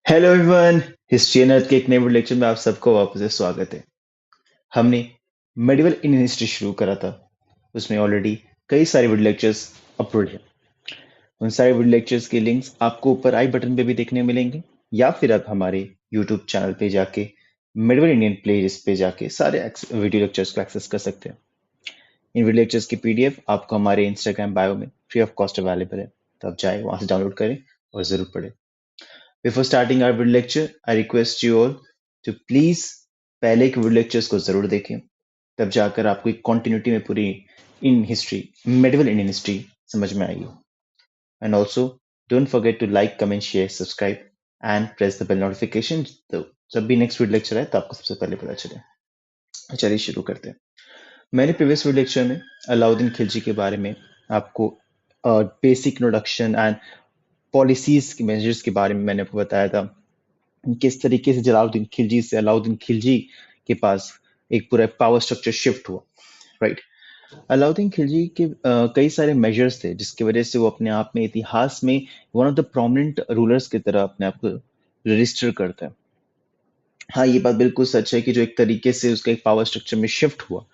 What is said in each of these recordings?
Hello everyone. History and earth के एक नए लेक्चर में आप सबको वापस से स्वागत है। हमने मेडिवल इंडियन हिस्ट्री शुरू करा था। उसमें ऑलरेडी कई सारे वीडियो लेक्चर्स अपलोड हैं। उन सारे वीडियो लेक्चर्स के लिंक्स आपको ऊपर आई बटन पे भी देखने मिलेंगे, या फिर आप हमारे यूट्यूब चैनल पे जाके मेडिवल इंडियन प्लेलिस्ट पे जाके सारे वीडियो लेक्चर्स को एक्सेस कर सकते हैं। इन वीडियो लेक्चर्स की पीडीएफ आपको हमारे इंस्टाग्राम बायो में फ्री ऑफ कॉस्ट अवेलेबल है, तो आप जाए वहां से डाउनलोड करें और जरूर पढ़ें। Before starting our video lecture, I request you all to please पहले के वीडियो लेक्चर्स को जरूर देखें, तब जाकर आपको एक कॉन्टिन्यूटी में पूरी in history medieval Indian history समझ में आएगी। And also don't forget to like comment share subscribe and press the bell notification, तो जब भी नेक्स्ट वीडियो लेक्चर है तो आपको सबसे पहले पता चले। चलिए शुरू करते हैं। मैंने प्रीवियस वीडियो लेक्चर में अलाउद्दीन खिलजी के बारे में आपको बेसिक इंट्रोडक्शन एंड पॉलिसीज के मेजर्स के बारे में मैंने आपको बताया था। किस तरीके से जलालुद्दीन खिलजी से अलाउद्दीन खिलजी के पास एक पूरा पावर स्ट्रक्चर शिफ्ट हुआ, राइट। अलाउद्दीन खिलजी के कई सारे मेजर्स थे जिसकी वजह से वो अपने आप में इतिहास में one of the prominent rulers की तरह अपने आप को रजिस्टर करता है। हाँ, ये बात बिल्कुल सच है कि जो एक तरीके से उसका एक पावर स्ट्रक्चर में शिफ्ट हुआ,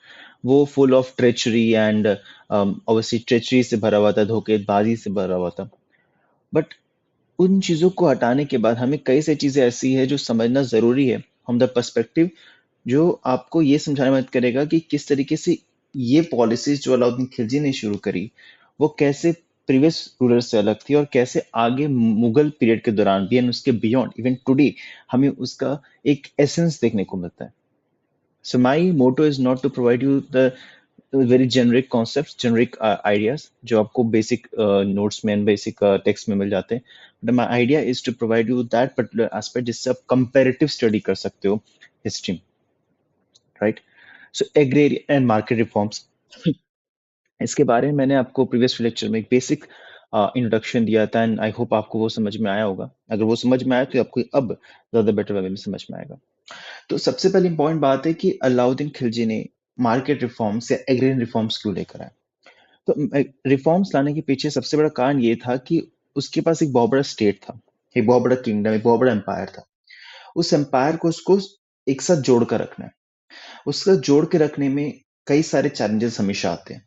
वो full of treachery and obviously treachery से भरा हुआ था, धोखेबाजी से भरा हुआ था। बट उन चीजों को हटाने के बाद हमें कई सारी चीजें ऐसी है जो समझना जरूरी है फ्रॉम द पर्सपेक्टिव, जो आपको ये समझाने में मदद करेगा कि किस तरीके से ये पॉलिसीज जो अलाउद्दीन खिलजी ने शुरू करी वो कैसे प्रीवियस रूलर से अलग थी, और कैसे आगे मुगल पीरियड के दौरान भी एंड उसके बियॉन्ड इवन टुडे हमें उसका एक एसेंस देखने को मिलता है। So my motto is not to provide you the very generic concept, generic ideas जो आपको बेसिक नोट्स में एंड बेसिक टेक्स्ट में मिल जाते हैं। But my idea is to provide you that particular aspect जिससे आप कंपेरेटिव स्टडी कर सकते हो हिस्ट्री में, right. So agrarian and market reforms, इसके बारे में मैंने आपको प्रीवियस लेक्चर में एक बेसिक इंट्रोडक्शन दिया था एंड आई होप आपको वो समझ में आया होगा। अगर वो समझ में आया तो आपको अब ज्यादा बेटर वे में समझ में आएगा। तो सबसे पहले इंपॉर्टेंट बात है कि अलाउद्दीन खिलजी ने मार्केट रिफॉर्म्स या एग्रेरियन रिफॉर्म्स क्यों लेकर आए। तो रिफॉर्म्स लाने के पीछे सबसे बड़ा कारण ये था कि उसके पास एक बहुत बड़ा स्टेट था, एक बहुत बड़ा किंगडम, एक बहुत बड़ा एम्पायर था। उस एम्पायर को उसको एक साथ जोड़ कर रखना है। उसका जोड़ के रखने में कई सारे चैलेंजेस हमेशा आते हैं।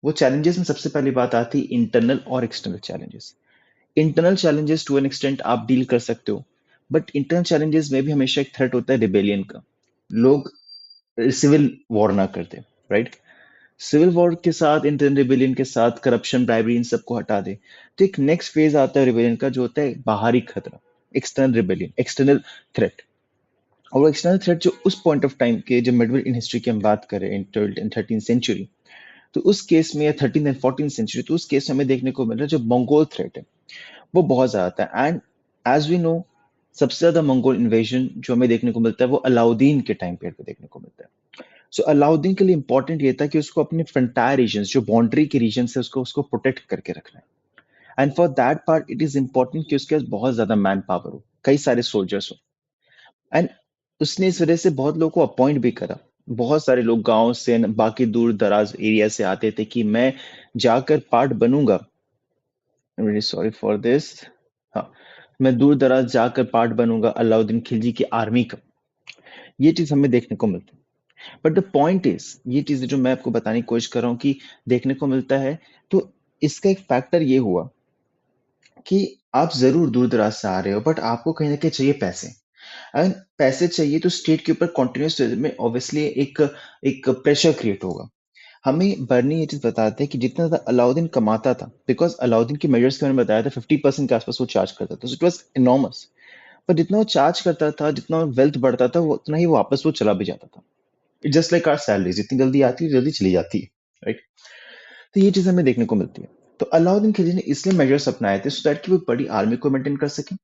वो चैलेंजेस में सबसे पहली बात आती है इंटरनल और external challenges. Internal challenges to an extent आप डील कर सकते हो, बट इंटरनल चैलेंजेस में भी हमेशा एक थ्रेट होता है रिबेलियन का। लोग सिविल वॉर ना करते, राइट। सिविल वॉर के साथ, इंटरनल रिबेलियन के साथ, करप्शन, ब्राइबरी, इन सबको हटा दे तो एक नेक्स्ट फेज आता है रिबेलियन का, जो होता है बाहरी खतरा, एक्सटर्नल रिबेलियन, एक्सटर्नल थ्रेट। और वो एक्सटर्नल थ्रेट जो उस पॉइंट ऑफ टाइम के, जब मिडल इन हिस्ट्री की हम बात करें इन 12th एंड 13th सेंचुरी, तो उस केस में, या 13th एंड 14th सेंचुरी, तो उस केस में हमें देखने को मिल रहा है जो मंगोल थ्रेट है वो बहुत ज्यादा था। एंड एज वी नो, सबसे ज्यादा मंगोल इन्वेजन जो हमें देखने को मिलता है वो अलाउद्दीन के टाइम पीरियड पे देखने को मिलता है। सो अलाउद्दीन के लिए इंपॉर्टेंट ये था कि उसको अपने फ्रंटायर रीजन, जो बाउंड्री के रीजन से, उसको उसको प्रोटेक्ट करके रखना है। And for that part it is important कि उसके पास बहुत ज्यादा मैन पावर हो, कई सारे सोल्जर्स हो। एंड उसने इस वजह से बहुत लोगों को अपॉइंट भी करा। बहुत सारे लोग गांव से बाकी दूर दराज एरिया से आते थे कि मैं जाकर पार्ट बनूंगा, रियली सॉरी फॉर दिस, हाँ, मैं दूर दराज जाकर पार्ट बनूंगा अलाउद्दीन खिलजी की आर्मी का। ये चीज हमें देखने को मिलती है। बट द पॉइंट इज, ये चीजें जो मैं आपको बताने की कोशिश कर रहा हूँ कि देखने को मिलता है, तो इसका एक फैक्टर ये हुआ कि आप जरूर दूर दराज से आ रहे हो, बट आपको कहीं ना कहीं चाहिए पैसे। एंड पैसे चाहिए तो स्टेट के ऊपर कॉन्टिन्यूस में ऑब्वियसली एक एक प्रेशर क्रिएट होगा। हमें बर्नी ये चीज बताते हैं कि जितना ज्यादा अलाउद्दीन कमाता था, बिकॉज अलाउद्दीन के मेजर्स के मैंने बताया था 50% के आसपास वो चार्ज करता था, इट वॉज इनॉर्मस। पर जितना वो चार्ज करता था, जितना वेल्थ बढ़ता था, वो उतना ही वापस वो चला भी जाता था। जस्ट लाइक आर सैलरी, जितनी जल्दी आती है जल्दी चली जाती है, राइट। तो ये चीज हमें देखने को मिलती है। तो अलाउद्दीन खिलजी ने इसलिए मेजर्स अपनाए थे सो दैट कि वो बड़ी आर्मी को मेंटेन कर सके,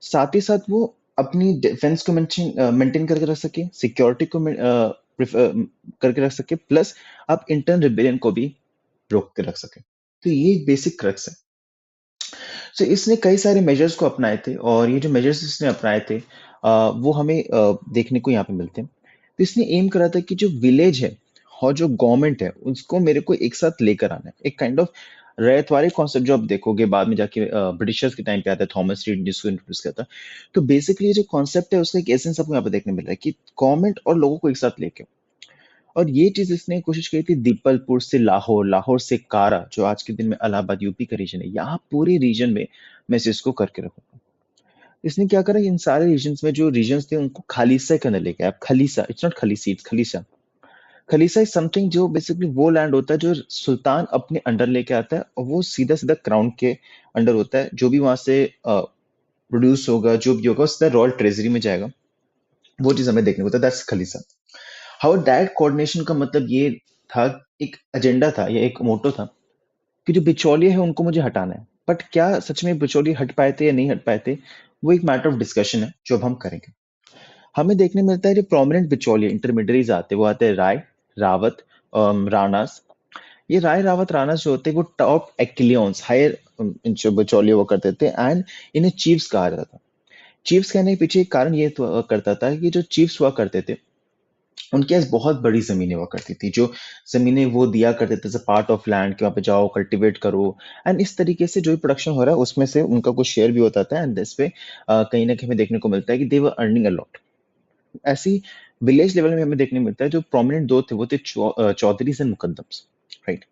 साथ ही साथ वो अपनी डिफेंस को मेंटेन करके रख सके, सिक्योरिटी को करके रख सके, प्लस आप इंटरनल रिबेलियन को भी रोक के रख सके। तो ये बेसिक क्रक्स है। सो इसने कई सारे मेजर्स को अपनाए थे, और ये जो मेजर्स इसने अपनाए थे वो हमें देखने को यहाँ पे मिलते हैं। तो इसने एम करा था कि जो विलेज है और जो गवर्नमेंट है उसको मेरे को एक साथ लेकर आना है, एक काइंड ऑफ रैयतवाड़ी कॉन्सेप्ट जो आप देखोगे बाद में जाके ब्रिटिशर्स के टाइम पे आता है, थॉमस रीड जिसको इंट्रोड्यूस करता है। तो बेसिकली जो कॉन्सेप्ट है उसका एक एसेंस आपको यहाँ पे देखने मिल रहा है कि गवर्नमेंट और लोगों को एक साथ लेके, और ये चीज इसने कोशिश की थी दीपलपुर से लाहौर, लाहौर से कारा जो आज के दिन में इलाहाबाद यूपी का रीजन है, यहाँ पूरे रीजन में मैं इसे इसको करके रखूंगा। इसने क्या करा, इन सारे रीजन्स में जो रीजन्स थे उनको खालिसा के अंदर लेके आया। अब खलीसा, इट्स नॉट खलीसी, इट्स खलीसा। खलीसा इज समथिंग जो बेसिकली वो लैंड होता है जो सुल्तान अपने अंडर लेके आता है, और वो सीधा सीधा क्राउन के अंडर होता है। जो भी वहां से प्रोड्यूस होगा, जो भी होगा, सीधा रॉयल ट्रेजरी में जाएगा। वो चीज हमें देखने को होता है, that's khalisa. How direct coordination का मतलब ये था, एक एजेंडा था या एक मोटो था कि जो बिचौलिए है उनको मुझे हटाना है। बट क्या सच में बिचौलिए हट पाए थे या नहीं हट पाए थे, वो एक मैटर ऑफ डिस्कशन है जो अब हम करेंगे। हमें देखने मिलता है जो प्रोमिनेंट बिचौलिए इंटरमीडियरीज आते हैं, वो आते हैं राय, रावत, राणास। ये राय रावत राणास जो होते हैं वो टॉप एक्लियंस हायर जो बिचौलिए वो करते थे, एंड इन्हें चीफ्स कहा जाता था। चीफ्स कहने के पीछे एक कारण ये करता था कि जो चीफ्स हुआ करते थे उनके पास बहुत बड़ी जमीनें हुआ करती थी, जो जमीनें वो दिया करते थे पार्ट ऑफ लैंड कि वहाँ पे जाओ कल्टीवेट करो। एंड इस तरीके से जो भी प्रोडक्शन हो रहा है उसमें से उनका कुछ शेयर भी होता था, एंड दिस पे कहीं ना कहीं हमें देखने को मिलता है कि दे वर अर्निंग अ लॉट। ऐसी विलेज लेवल में हमें देखने को मिलता है जो प्रोमिनेंट दो थे, वो थे चौधरीज एंड मुकद्दम्स, राइट।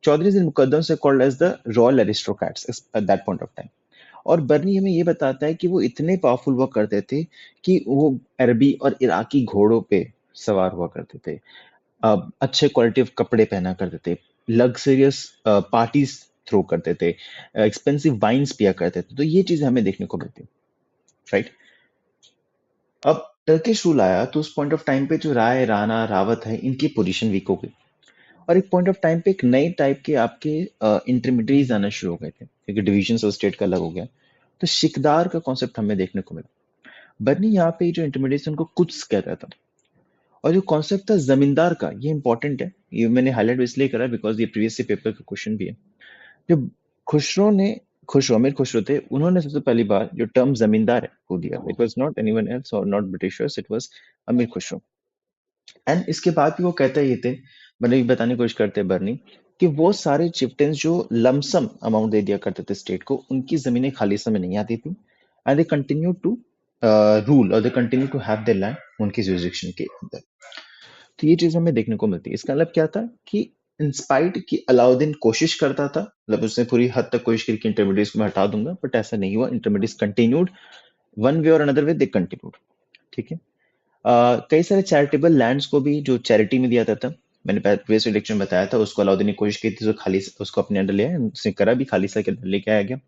चौधरीज एंड मुकद्दम्स called as the royal aristocrats at that point of time. और बर्नी हमें ये बताता है कि वो इतने पावरफुल हुआ करते थे कि वो अरबी और इराकी घोड़ों पे सवार हुआ करते थे, अच्छे क्वालिटी ऑफ कपड़े पहना करते थे, लग्जरियस पार्टीज थ्रो करते थे, एक्सपेंसिव वाइन्स पिया करते थे। तो ये चीजें हमें देखने को मिलती, राइट। अब टर्किश रूल आया तो उस पॉइंट ऑफ टाइम पे जो राय राणा रावत है इनकी पोजीशन वीक हो गई, और एक पॉइंट ऑफ टाइम पे एक नए टाइप के आपके इंटरमीडिएट आना शुरू हो गए थे, क्योंकि डिविजन ऑफ स्टेट का अलग हो गया। तो शिकदार का कॉन्सेप्ट हमें देखने को मिला। बर्नी यहाँ पे जो इंटरमीडिएट उनको कुछ कहता था। और जो कॉन्सेप्ट था जमींदार का, ये इंपॉर्टेंट है, ये मैंने हाईलाइट इसलिए करा बिकॉज ये प्रीवियस से पेपर का क्वेश्चन भी है। जब खुसरो ने खुसरो अमीर खुसरो थे, उन्होंने सबसे पहली बार जो टर्म जमींदार है वो दिया। It was not anyone else और नॉट ब्रिटिशर्स, इट वाज अमीर खुसरो। एंड इसके बाद भी वो कहते ये थे, मतलब ये बताने की कोशिश करते हैं बर्नी, कि वो सारे चिफ्टेंस जो लमसम अमाउंट दे दिया करते थे स्टेट को, उनकी जमीनें खाली समय नहीं आती थी, and they continue to rule और they continue to have their land उनकी जुरिसडिक्शन के अंदर। तो ये चीज हमें देखने को मिलती है। इसका मतलब क्या था कि इंस्पाइट कि अलाउद्दीन कोशिश करता था, मतलब उसने पूरी हद तक कोशिश की कि इंटरमीडिएट्स को मैं हटा दूंगा, बट ऐसा नहीं हुआ। इंटरमीडिएट्स कंटिन्यूड वन वे और अनदर वे, दे कंटिन्यूड, ठीक है। कई सारे चैरिटेबल लैंड्स को भी जो चैरिटी में दिया जाता था, मैंने प्रीवियस लेक्चर में बताया था, उसको अलाउद्दीन ने कोशिश की थी तो खाली उसको अपने अंडर लिया, उसने करा भी, खालिसा के अंदर लेके आया गया।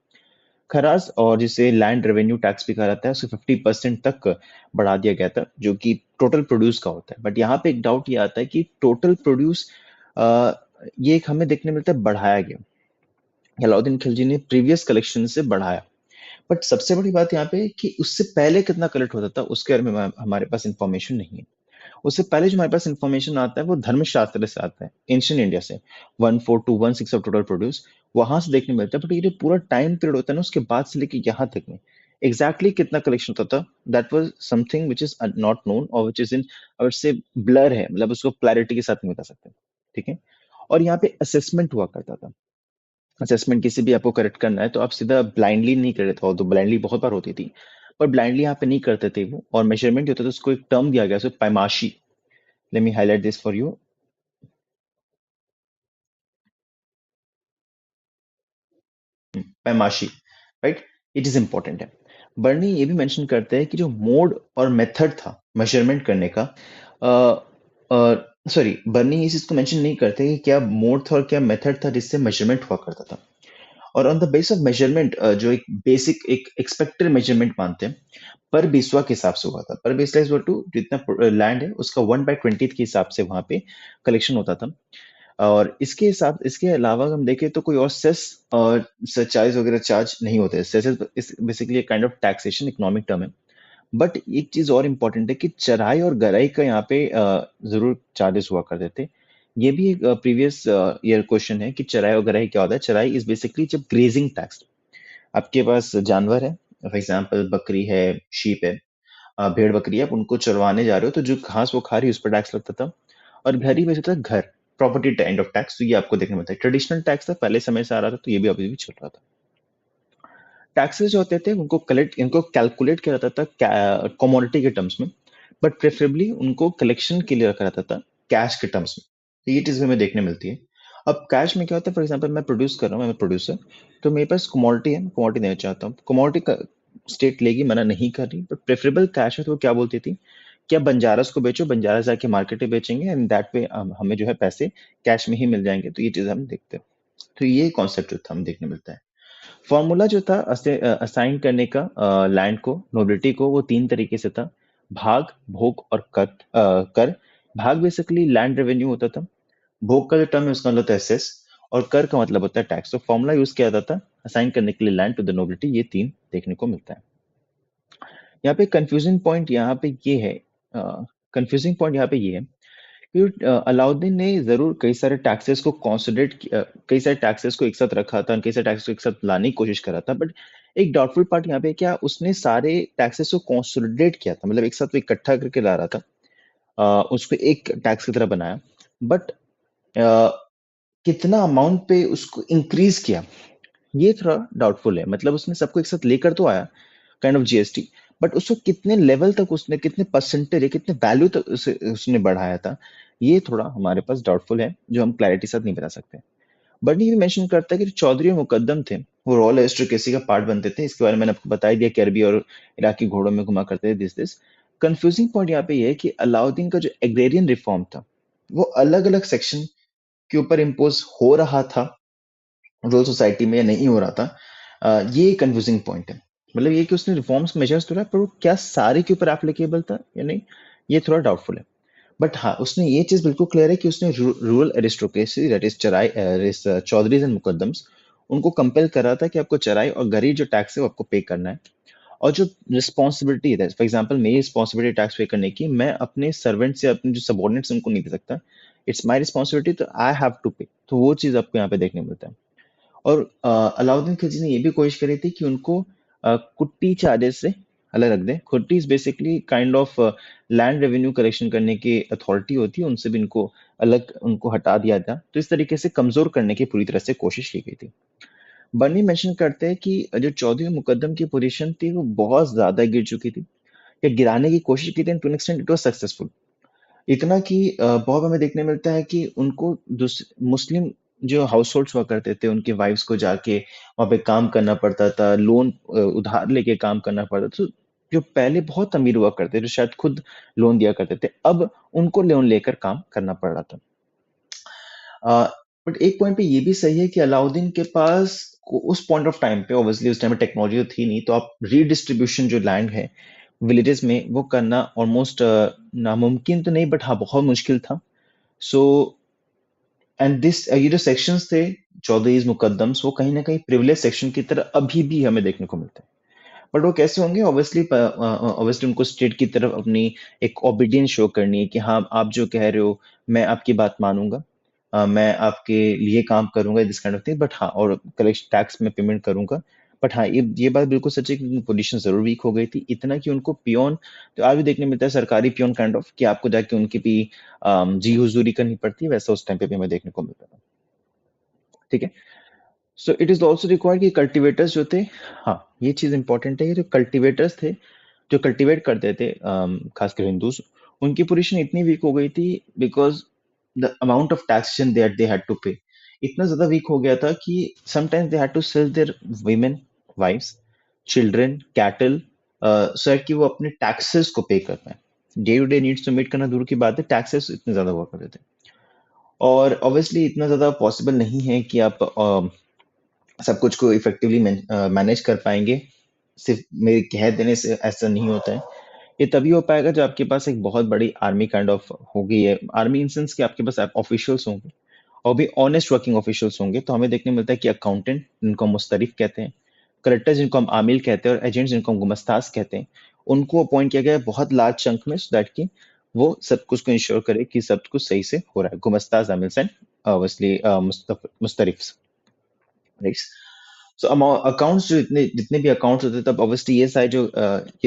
खराज और जिसे लैंड रेवेन्यू टैक्स भी कहा जाता है, उसे 50% तक बढ़ा दिया गया था, जो कि टोटल प्रोड्यूस का होता है। बट यहाँ पे एक डाउट ये आता है कि टोटल प्रोड्यूस ये एक हमें देखने मिलता है बढ़ाया गया, अलाउद्दीन खिलजी ने प्रीवियस कलेक्शन से बढ़ाया। बट सबसे बड़ी बात यहाँ पे कि उससे पहले कितना कलेक्ट होता था उसके बारे में हमारे पास इंफॉर्मेशन नहीं है। उससे पहले जो हमारे पास इंफॉर्मेशन आता है वो धर्मशास्त्र से आता है, एंशियंट इंडिया से, 14 to 16 ऑफ टोटल प्रोड्यूस वहां से देखने मिलता है। बट ये जो पूरा टाइम पीरियड होता है ना उसके बाद से लेके यहाँ तक में एग्जैक्टली कितना कलेक्शन होता था, that was something which is not known और which is in I would say blur है, मतलब उसको क्लैरिटी के साथ नहीं बता सकते, ठीक है। और यहाँ पे असेसमेंट हुआ करता था। असेसमेंट किसी भी आपको करेक्ट करना है तो आप सीधा ब्लाइंडली नहीं कर रहे थे, तो ब्लाइंडली बहुत बार होती थी, पर ब्लाइंडली यहाँ पे नहीं करते थे वो। और मेजरमेंट होता था, उसको एक टर्म दिया गया, उसको पैमाशी। Let me highlight this for you. पैमाशी, राइट। इट इज इंपॉर्टेंट है। बर्नी ये भी मेंशन करते हैं कि जो मोड और मेथड था मेजरमेंट करने का, सॉरी, बर्नी इस चीज को मेंशन नहीं करते कि क्या मोड था और क्या मेथड था जिससे मेजरमेंट हुआ करता था। और on the base of measurement जो एक बेसिक एक एक्सपेक्टेड मेजरमेंट मानते हैं, पर बिस्वा के हिसाब से हुआ था। पर बिस्वा इज टू जितना लैंड है उसका 1/20 के हिसाब से वहां पे कलेक्शन होता था। और इसके अलावा हम देखें तो कोई और सेस और सरचार्ज वगैरह चार्ज नहीं होते। Cess is basically kind of taxation, economic term है। बट एक चीज और इम्पोर्टेंट है कि चराई और गराई का यहाँ पे जरूर चार्जेस हुआ करते थे। ये भी एक प्रीवियस ईयर क्वेश्चन है कि चराई और गराई क्या होता है। चराई इज बेसिकली जब ग्रेजिंग टैक्स, आपके पास जानवर है, फॉर एग्जाम्पल बकरी है, शीप है, भेड़ बकरी है, आप उनको चरवाने जा रहे हो तो जो घास वो खा रही है उस पर टैक्स लगता था। और घर ही बेचता था घर, प्रॉपर्टी काइंड ऑफ टैक्स, तो ये आपको देखने मिलता है। ट्रेडिशनल टैक्स था, पहले समय से आ रहा था, तो ये भी अभी भी चल रहा था। टैक्सेस जो होते थे इनको कैलकुलेट किया जाता था कमोडिटी के टर्म्स में, बट प्रेफरेबली उनको कलेक्शन के लिए रखा जाता था कैश के टर्म्स में। तो ये चीज हमें देखने मिलती है। अब कैश में क्या होता है, फॉर एग्जाम्पल मैं प्रोड्यूस कर रहा हूँ, मैं प्रोड्यूसर, तो मेरे पास कमोडिटी है, मैं कमोडिटी देना चाहता हूँ, कमोडिटी का स्टेट लेगी, मना नहीं कर रही, बट प्रेफरेबल कैश है, तो वो क्या बोलती थी कि आप बंजारस को बेचो, बंजारस जाके मार्केट में बेचेंगे, एंड दैट वे हमें जो है पैसे कैश में ही मिल जाएंगे। तो ये चीज हम देखते हैं। तो ये कॉन्सेप्ट जो था हमें देखने मिलता है। फॉर्मूला जो था असाइन करने का लैंड को, नोबिलिटी को, वो तीन तरीके से था: भाग, भोग और कर। भाग बेसिकली लैंड रेवेन्यू होता था। भोग का जो टर्म है उसका मतलब होता है एसेस, और कर का मतलब होता है टैक्स। तो फॉर्मूला यूज किया जाता था असाइन करने के लिए लैंड टू द नोबिलिटी। ये तीन देखने को मिलता है। यहाँ पे कंफ्यूजिंग पॉइंट यहाँ पे ये है, कंफ्यूजिंग पॉइंट यहाँ पे ये है कि अलाउद्दीन ने जरूर कई सारे टैक्सेस को कॉन्सोलिडेट, कई सारे टैक्सेस को एक साथ रखा था, कई सारे टैक्सेस को एक साथ लाने की कोशिश करा था, बट एक डाउटफुल पार्ट यहाँ पे क्या उसने सारे टैक्सेस को कॉन्सोलिडेट किया था, मतलब एक साथ वो इकट्ठा करके ला रहा था, उसको एक टैक्स की तरह बनाया, बट कितना अमाउंट पे उसको इंक्रीज किया, ये थोड़ा डाउटफुल है। मतलब उसने सबको एक साथ लेकर तो आया, काइंड ऑफ जीएसटी, बट उसको कितने लेवल तक उसने, कितने परसेंटेज या कितने वैल्यू तक उसने बढ़ाया था, ये थोड़ा हमारे पास डाउटफुल है, जो हम क्लैरिटी साथ नहीं बता सकते। बट ये मेंशन करता है कि जो चौधरी और मुकद्दम थे, वो रॉयल एरिस्टोक्रेसी का पार्ट बनते थे। इसके बारे में मैंने आपको बता ही दिया कि अरबी और इराकी घोड़ों में घुमा करते थे, दिस कंफ्यूजिंग पॉइंट यहाँ पे ये है कि अलाउद्दीन का जो एग्रेरियन रिफॉर्म था, वो अलग अलग सेक्शन के ऊपर इम्पोज हो रहा था रूरल सोसाइटी में, या नहीं हो रहा था। ये कंफ्यूजिंग पॉइंट है। मतलब ये कि उसने रिफॉर्म्स मेजर्स तो रहा, पर वो क्या सारे के ऊपर एप्लीकेबल था या नहीं, ये थोड़ा डाउटफुल है। बट हाँ, उसने ये चीज बिल्कुल क्लियर है कि उसने रूरल एरिस्टोक्रेसी, दैट इज चौधरीज एंड मुकद्दम्स, उनको कंपेल कर रहा था कि आपको चराई और गरी जो टैक्स है वो आपको पे करना है। और जो रिस्पॉन्सिबिलिटी है, फॉर एग्जाम्पल मेरी रिस्पॉन्सिबिलिटी टैक्स पे करने की, मैं अपने सर्वेंट्स या अपने जो सबॉर्डिनेट्स उनको नहीं दे सकता, इट्स माई रिस्पॉन्सिबिलिटी, तो आई हैव टू पे। तो वो चीज आपको यहाँ पे देखने को मिलता है। और अलाउद्दीन खिलजी ने ये भी कोशिश करी थी कि उनको कुट्टी चार्जेस से अलग रख दे। कुट्टी is basically kind of land revenue collection करने की अथॉरिटी होती है, उनसे भी इनको अलग, उनको हटा दिया था। तो इस तरीके से कमजोर करने की पूरी तरह से कोशिश की गई थी। बर्नी मेंशन करते हैं कि जो चौधरी और मुकद्दम की पोजीशन थी वो बहुत ज्यादा गिर चुकी थी, या गिराने की कोशिश की थी, to an extent it was successful. इतना कि बहुत हमें देखने मिलता है कि उनको मुस्लिम जो हाउस होल्ड्स हुआ करते थे, उनके वाइफ्स को जाके वहां पे काम करना पड़ता था, लोन उधार लेके काम करना पड़ता था। तो जो पहले बहुत अमीर हुआ करते थे, जो शायद खुद लोन दिया करते थे, अब उनको लोन लेकर काम करना पड़ रहा था। बट एक पॉइंट पे ये भी सही है कि अलाउद्दीन के पास उस पॉइंट ऑफ टाइम पे, ऑब्वियसली उस टाइम में टेक्नोलॉजी तो थी नहीं, तो आप रीडिस्ट्रीब्यूशन जो लैंड है विलेजेस में, वो करना ऑलमोस्ट नामुमकिन तो नहीं, बट हाँ बहुत मुश्किल था। सो एंड दिस, ये जो सेक्शंस थे चौधरीज मुकद्दम्स, वो कहीं ना कहीं प्रिविलेज सेक्शन की तरह अभी भी हमें देखने को मिलते हैं। बट वो कैसे होंगे, ऑब्वियसली उनको स्टेट की तरफ अपनी एक ओबीडियंस शो करनी है कि हाँ आप जो कह रहे हो मैं आपकी बात मानूंगा, मैं आपके लिए काम करूंगा, this kind of thing. But हाँ, और कलेक्शन टैक्स में पेमेंट करूंगा। बट हाँ, ये बात बिल्कुल सच है कि उनकी पोजीशन जरूर वीक हो गई थी, इतना कि उनको पियोन, तो आज भी देखने मिलता है सरकारी पियोन काइंड ऑफ, कि आपको जाके उनकी भी जी हुजूरी करनी पड़ती है, वैसा उस टाइम पे भी हमें देखने को मिलता था। ठीक है। So it is also required कि कल्टिवेटर्स जो थे, हाँ ये चीज इंपॉर्टेंट है कि जो कल्टिवेटर्स थे, जो कल्टीवेट करते थे, खासकर हिंदूज, उनकी पोजीशन इतनी वीक हो गई थी because the amount of taxation that they had to pay इतना ज्यादा वीक हो गया था कि sometimes they had to sell their women, wives, children, cattle, so that कि वो अपने टैक्सेस को पे कर पाए। डे टू डे नीड्स तो मीट करना दूर की बात है, टैक्सेस इतने ज्यादा हुआ करते थे। और ऑब्वियसली इतना ज्यादा पॉसिबल नहीं है कि आप सब कुछ को इफेक्टिवली मैनेज कर पाएंगे, सिर्फ मेरे कह देने से ऐसा नहीं होता है। ये तभी हो पाएगा जब आपके पास एक बहुत बड़ी आर्मी काइंड ऑफ होगी है, आर्मी इन सेंस कि आपके पास ऑफिशियल्स होंगे, और भी ऑनेस्ट वर्किंग ऑफिशियल्स होंगे। तो हमें देखने मिलता है कि अकाउंटेंट, जिनको हम मुस्तरिफ कहते हैं, कलेक्टर जिनको हम आमिल कहते हैं, और एजेंट्स जिनको हम गुमस्ताज कहते हैं, उनको अपॉइंट किया गया है बहुत लार्ज चंक में, सो दैट कि वो सब कुछ को इंश्योर करे कि सब कुछ सही से हो रहा है। गुमस्ताज, आमिल एंड ऑब्वियसली मुस्तरिफ, राइट। सो अकाउंट्स जो इतने जितने भी अकाउंट्स होते हैं, तब ऑब्वियसली ये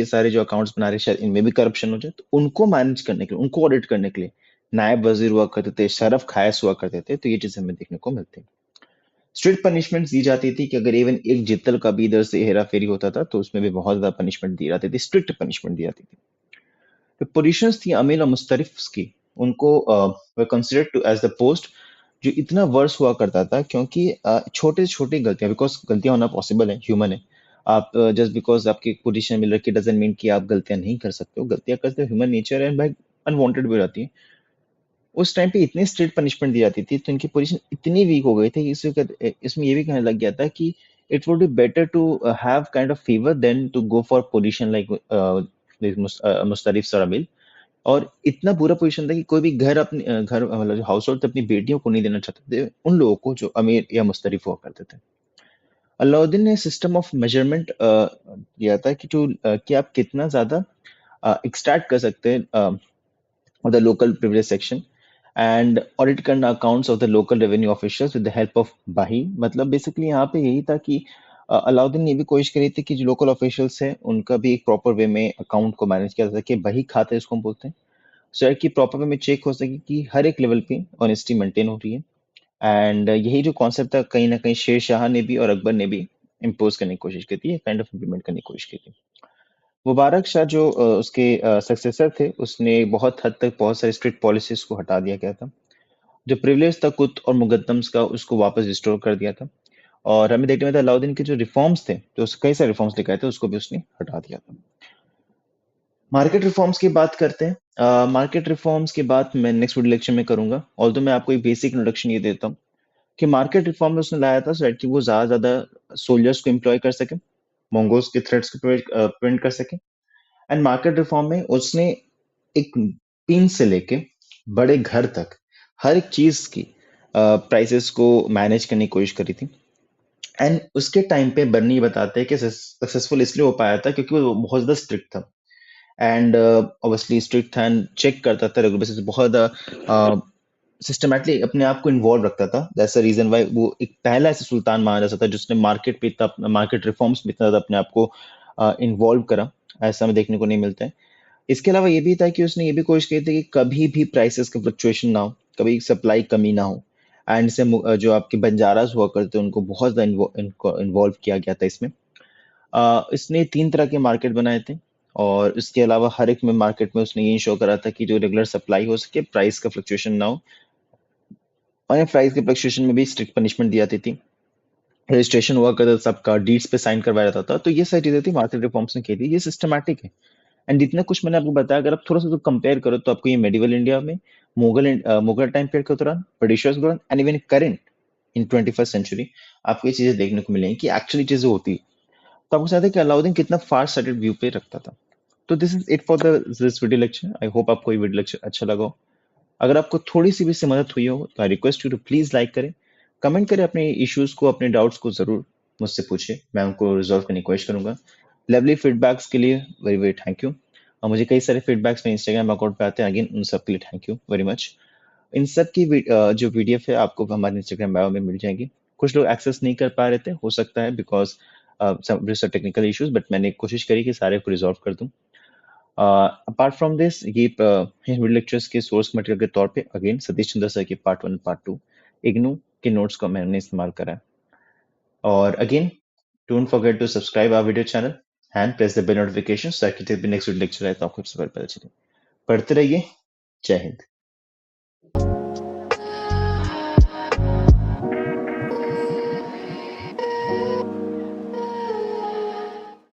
सारे जो अकाउंट्स बना रहे, शायद इनमें भी करप्शन हो जाए, तो उनको मैनेज करने के लिए, उनको ऑडिट करने के लिए नायब वजीर हुआ करते थे, शरफ खायस हुआ करते थे, तो ये चीजें हमें देखने को मिलती है। स्ट्रिक्ट पनिशमेंट दी जाती थी कि अगर इवन एक जित्तल का भी इधर से हेरा फेरी होता था तो उसमें भी बहुत ज्यादा पनिशमेंट दी जाती थी, स्ट्रिक्ट पनिशमेंट दी जाती थी। जो पोजीशंस थी अमीर और मुस्तरिफ की, उनको they considered to as the post जो इतना वर्स हुआ करता था, क्योंकि छोटे छोटे गलतियां, बिकॉज गलतियां होना पॉसिबल है, ह्यूमन है। आप जस्ट बिकॉज आपकी पोजीशन मिल रखी डजेंट मीन कि आप गलतियां नहीं कर सकते हो, गलतियां करते हो, ह्यूमन नेचर है, भाई अनवांटेड भी हो जाती है। उस टाइम पे इतनी स्ट्रिक्ट पनिशमेंट दी जाती थी तो इनकी पोजीशन इतनी वीक हो गई थी कि इसमें ये भी कहने लग गया था कि it would be better to have kind of fever than to go for position like मुस्तरिफ सराबिल। और इतना बुरा पोजीशन था कि कोई भी घर अपने घर मतलब जो हाउस होल्ड थे अपनी बेटियों को नहीं देना चाहते थे उन लोगों को जो अमीर या मुस्तरिफ हुआ करते थे। अलाउद्दीन ने सिस्टम ऑफ मेजरमेंट दिया था कि आप कितना ज्यादा एक्सट्रैक्ट कर सकते हैं of the local privilege section and audit करना accounts of the local revenue officials with the help of बही। मतलब बेसिकली यहाँ पे यही था कि अलाउद्दीन ने भी कोशिश करी थी कि जो लोकल ऑफिशियल्स हैं उनका भी एक प्रॉपर वे में अकाउंट को मैनेज किया जा सके, बही खाता इसको हम बोलते हैं, सो कि प्रॉपर वे में चेक हो सके कि हर एक लेवल पे ऑनेस्टी मेंटेन हो रही है। एंड यही जो कॉन्सेप्ट था कहीं ना कहीं शेर शाह ने भी और अकबर ने भी इम्पोज करने की कोशिश की थी, काइंड ऑफ इम्प्लीमेंट करने की कोशिश की थी। मुबारक शाह जो उसके सक्सेसर थे, उसने बहुत हद तक बहुत सारी स्ट्रिक्ट पॉलिसीज को हटा दिया गया था। जो प्रिविलेज था कुत और मुकद्दम्स का, उसको वापस रिस्टोर कर दिया था। और हमें देखने में था अलाउद्दीन के जो रिफॉर्म्स थे, जो कई सारे रिफॉर्म्स लेके आए थे, उसको भी उसने हटा दिया था। मार्केट रिफॉर्म्स की बात करते हैं। मार्केट रिफॉर्म्स की बात मैं नेक्स्ट वीडियो लेक्चर में करूंगा, ऑल तो मैं आपको एक बेसिक इंट्रोडक्शन ये देता हूँ कि मार्केट रिफॉर्म में उसने लाया था सो कि वो ज्यादा ज्यादा सोल्जर्स को एम्प्लॉय कर सके, मंगोज के थ्रेट्स को प्रिवेंट कर सके। एंड मार्केट रिफॉर्म में उसने एक पिन से लेके बड़े घर तक हर एक चीज की प्राइसेस को मैनेज करने की कोशिश करी थी। एंड उसके टाइम पे बर्नी बताते हैं कि सक्सेसफुल इसलिए हो पाया था क्योंकि वो बहुत ज्यादा स्ट्रिक्ट था। एंड ऑब्वियसली स्ट्रिक्ट था एंड चेक करता था रेगुलर बेसिस, बहुत सिस्टमैटिकली अपने आप को इन्वॉल्व रखता था। दैट्स द रीजन वाई वो एक पहला ऐसा सुल्तान माना जा सकता है जिसने मार्केट पे इतना, मार्केट रिफॉर्म्स में इतना ज्यादा अपने आप को इन्वॉल्व करा। ऐसा हमें देखने को नहीं मिलता है। इसके अलावा ये भी था कि उसने ये भी कोशिश की थी कि कभी भी प्राइसेस का फ्लक्चुएशन ना हो, कभी सप्लाई कमी ना हो। एंड से जो आपके बंजारास हुआ करते हैं उनको बहुत ज्यादा इन्वॉल्व किया गया था इसमें। इसने 3 तरह के मार्केट बनाए थे और इसके अलावा हर एक में मार्केट में उसने ये इंश्योर करा था कि जो रेगुलर सप्लाई हो सके, प्राइस का फ्लक्चुएशन ना हो। और प्राइस के फ्लक्चुएशन में भी स्ट्रिक्ट पनिशमेंट दी जाती थी, रजिस्ट्रेशन हुआ करता था सबका, डीड्स पे साइन करवाया जाता था। तो ये सारी चीजें थी मार्केट रिफॉर्म्स ने की थी, ये सिस्टमैटिक है। एंड जितना कुछ मैंने आपको बताया, अगर आप थोड़ा सा तो कंपेयर करो तो आपको ये मेडिवल इंडिया में मुगल टाइम पीरियड के दौरान, ब्रिटिशर्स के दौरान and even current in 21st century आपको ये चीजें देखने को मिलेंगी कि एक्चुअली चीजें होती है। तो आपको साथ है कि अलाउद्दीन कितना फार साइटेड व्यू पे रखता था। तो this is it for the this video lecture. I hope आपको ये वीडियो लेक्चर अच्छा लगा हो। अगर आपको थोड़ी सी भी इससे मदद हुई हो तो I request you to please like करें, कमेंट करें, अपने इश्यूज को, अपने डाउट्स को जरूर मुझसे पूछिए, मैं उनको रिजॉल्व करने की कोशिश करूंगा। लवली फीडबैक्स के लिए वेरी वेरी थैंक यू। और मुझे कई सारे फीडबैक्स मेरे इंस्टाग्राम अकाउंट पे आते हैं, अगेन उन सब के लिए थैंक यू वेरी मच। इन सब की जो पीडीएफ है आपको हमारे इंस्टाग्राम बायो में मिल जाएगी। कुछ लोग एक्सेस नहीं कर पा रहे थे, हो सकता है because some technical issues, but मैंने कोशिश करी कि सारे को रिजॉल्व कर दूं। अपार्ट फ्रॉम दिस, ये वीडियो लेक्चर्स के सोर्स मटेरियल के तौर पे अगेन सतीश चंद्र सर के पार्ट 1 पार्ट 2 इग्नू के नोट्स को मैंने इस्तेमाल करा है। और again don't forget to subscribe our video channel and press the bell notification ताकि जब भी नेक्स्ट वीडियो लेक्चर आए तो आपको सबसे पहले पता चले। पढ़ते रहिए। जय हिंद।